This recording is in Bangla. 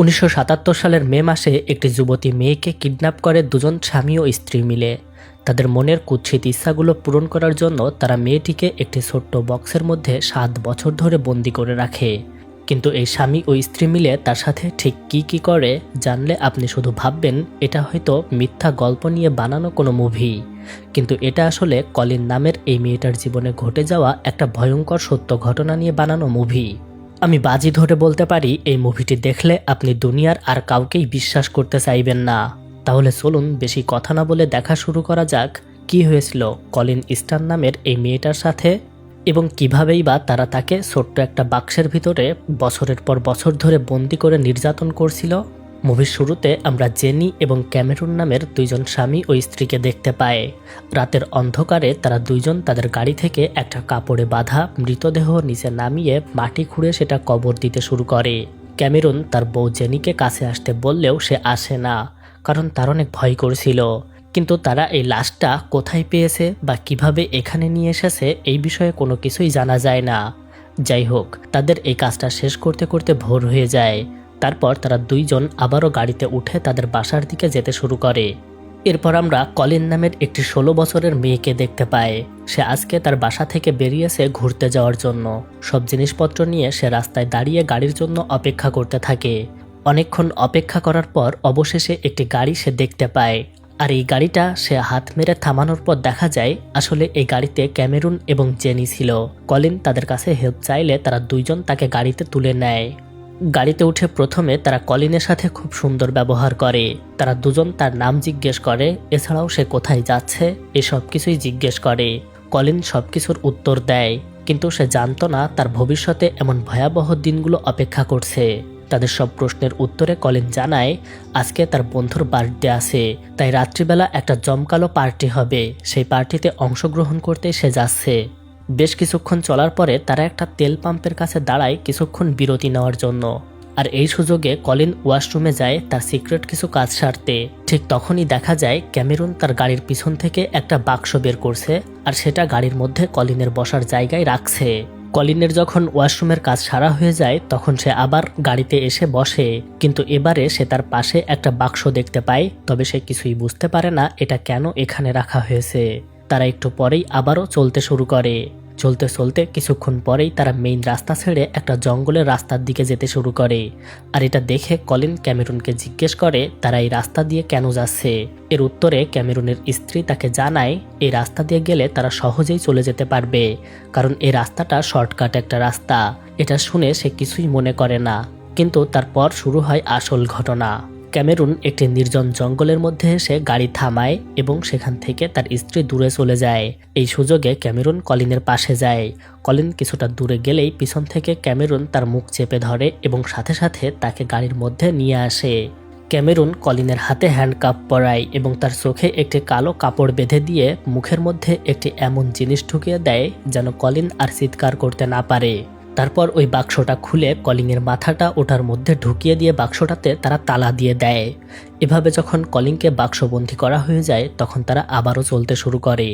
১৯৭৭ সালের মে মাসে একটি যুবতী মেয়েকে কিডন্যাপ করে দুজন স্বামী ও স্ত্রী মিলে। তাদের মনের কুৎসিত ইচ্ছাগুলো পূরণ করার জন্য তারা মেয়েটিকে একটি ছোট্ট বক্সের মধ্যে ৭ বছর ধরে বন্দি করে রাখে। কিন্তু এই স্বামী ও স্ত্রী মিলে তার সাথে ঠিক কি করে জানলে আপনি শুধু ভাববেন এটা হয়তো মিথ্যা গল্প নিয়ে বানানো কোনো মুভি, কিন্তু এটা আসলে কলিন নামের এই মেয়েটার জীবনে ঘটে যাওয়া একটা ভয়ঙ্কর সত্য ঘটনা নিয়ে বানানো মুভি। আমি বাজি ধরে বলতে পারি এই মুভিটি দেখলে আপনি দুনিয়ার আর কাউকেই বিশ্বাস করতে চাইবেন না। তাহলে চলুন বেশি কথা না বলে দেখা শুরু করা যাক কি হয়েছিল কলিন স্টার নামের এই মেয়েটার সাথে এবং কিভাবেই বা তারা তাকে ছোট্ট একটা বাক্সের ভিতরে বছরের পর বছর ধরে বন্দি করে নির্যাতন করছিল। মুভির শুরুতে আমরা জেনি এবং ক্যামেরুন নামের দুইজন স্বামী ও স্ত্রীকে দেখতে পাই। রাতের অন্ধকারে তারা দুইজন তাদের গাড়ি থেকে একটা কাপড়ে বাঁধা মৃতদেহ নিচে নামিয়ে মাটি খুঁড়ে সেটা কবর দিতে শুরু করে। ক্যামেরুন তার বউ জেনিকে কাছে আসতে বললেও সে আসে না, কারণ তার অনেক ভয় করছিল। কিন্তু তারা এই লাশটা কোথায় পেয়েছে বা কিভাবে এখানে নিয়ে এসেছে এই বিষয়ে কোনো কিছুই জানা যায় না। যাই হোক, তাদের এই কাজটা শেষ করতে করতে ভোর হয়ে যায়। তারপর তারা দুইজন আবারও গাড়িতে উঠে তাদের বাসার দিকে যেতে শুরু করে। এরপর আমরা কলিন নামের একটি ১৬ বছরের মেয়েকে দেখতে পাই। সে আজকে তার বাসা থেকে বেরিয়েছে ঘুরতে যাওয়ার জন্য। সব জিনিসপত্র নিয়ে সে রাস্তায় দাঁড়িয়ে গাড়ির জন্য অপেক্ষা করতে থাকে। অনেকক্ষণ অপেক্ষা করার পর অবশেষে একটি গাড়ি সে দেখতে পায়। আর এই গাড়িটা সে হাত মেরে থামানোর পর দেখা যায় আসলে এই গাড়িতে ক্যামেরুন এবং জেনি ছিল। কলিন তাদের কাছে হেল্প চাইলে তারা দুইজন তাকে গাড়িতে তুলে নেয়। গাড়িতে উঠে প্রথমে তারা কলিনের সাথে খুব সুন্দর ব্যবহার করে। তারা দুজন তার নাম জিজ্ঞেস করে, এছাড়াও সে কোথায় যাচ্ছে এসব কিছুই জিজ্ঞেস করে। কলিন সবকিছুর উত্তর দেয়, কিন্তু সে জানতো না তার ভবিষ্যতে এমন ভয়াবহ দিনগুলো অপেক্ষা করছে। তাদের সব প্রশ্নের উত্তরে কলিন জানায় আজকে তার বন্ধুর বার্থডে আছে, তাই রাত্রিবেলা একটা জমকালো পার্টি হবে, সেই পার্টিতে অংশগ্রহণ করতে সে যাচ্ছে। বেশ কিছুক্ষণ চলার পরে তারা একটা তেল পাম্পের কাছে দাঁড়ায় কিছুক্ষণ বিরতি নেওয়ার জন্য। আর এই সুযোগে কলিন ওয়াশরুমে যায় তার সিক্রেট কিছু কাজ সারতে। ঠিক তখনই দেখা যায় ক্যামেরুন তার গাড়ির পিছন থেকে একটা বাক্স বের করছে আর সেটা গাড়ির মধ্যে কলিনের বসার জায়গায় রাখছে। কলিনের যখন ওয়াশরুমের কাজ সারা হয়ে যায় তখন সে আবার গাড়িতে এসে বসে, কিন্তু এবারে সে তার পাশে একটা বাক্স দেখতে পায়, তবে সে কিছুই বুঝতে পারে না এটা কেন এখানে রাখা হয়েছে। তারা একটু পরেই আবারও চলতে শুরু করে। চলতে চলতে কিছুক্ষণ পরেই তারা মেইন রাস্তা ছেড়ে একটা জঙ্গলের রাস্তার দিকে যেতে শুরু করে। আর এটা দেখে কলিন ক্যামেরুনকে জিজ্ঞেস করে তারা এই রাস্তা দিয়ে কেন যাচ্ছে। এর উত্তরে ক্যামেরুনের স্ত্রী তাকে জানায় এই রাস্তা দিয়ে গেলে তারা সহজেই চলে যেতে পারবে, কারণ এই রাস্তাটা শর্টকাট একটা রাস্তা। এটা শুনে সে কিছুই মনে করে না, কিন্তু তারপর শুরু হয় আসল ঘটনা। ক্যামেরুন একটি নির্জন জঙ্গলের মধ্যে এসে গাড়ি থামায় এবং সেখান থেকে তার স্ত্রী দূরে চলে যায়। এই সুযোগে ক্যামেরুন কলিনের পাশে যায়। কলিন কিছুটা দূরে গেলেই পিছন থেকে ক্যামেরুন তার মুখ চেপে ধরে এবং সাথে সাথে তাকে গাড়ির মধ্যে নিয়ে আসে। ক্যামেরুন কলিনের হাতে হ্যান্ডকাপ পরায় এবং তার চোখে একটি কালো কাপড় বেঁধে দিয়ে মুখের মধ্যে একটি এমন জিনিস ঢুকিয়ে দেয় যেন কলিন আর চিৎকার করতে না পারে। তারপর ওই বাক্সটা খুলে কলিনের মাথাটা ওটার মধ্যে ঢুকিয়ে দিয়ে বাক্সটাতে তারা তালা দিয়ে দেয়। এভাবে যখন কলিনকে বাক্সবন্দী করা হয়ে যায় তখন তারা আবারও চলতে শুরু করে।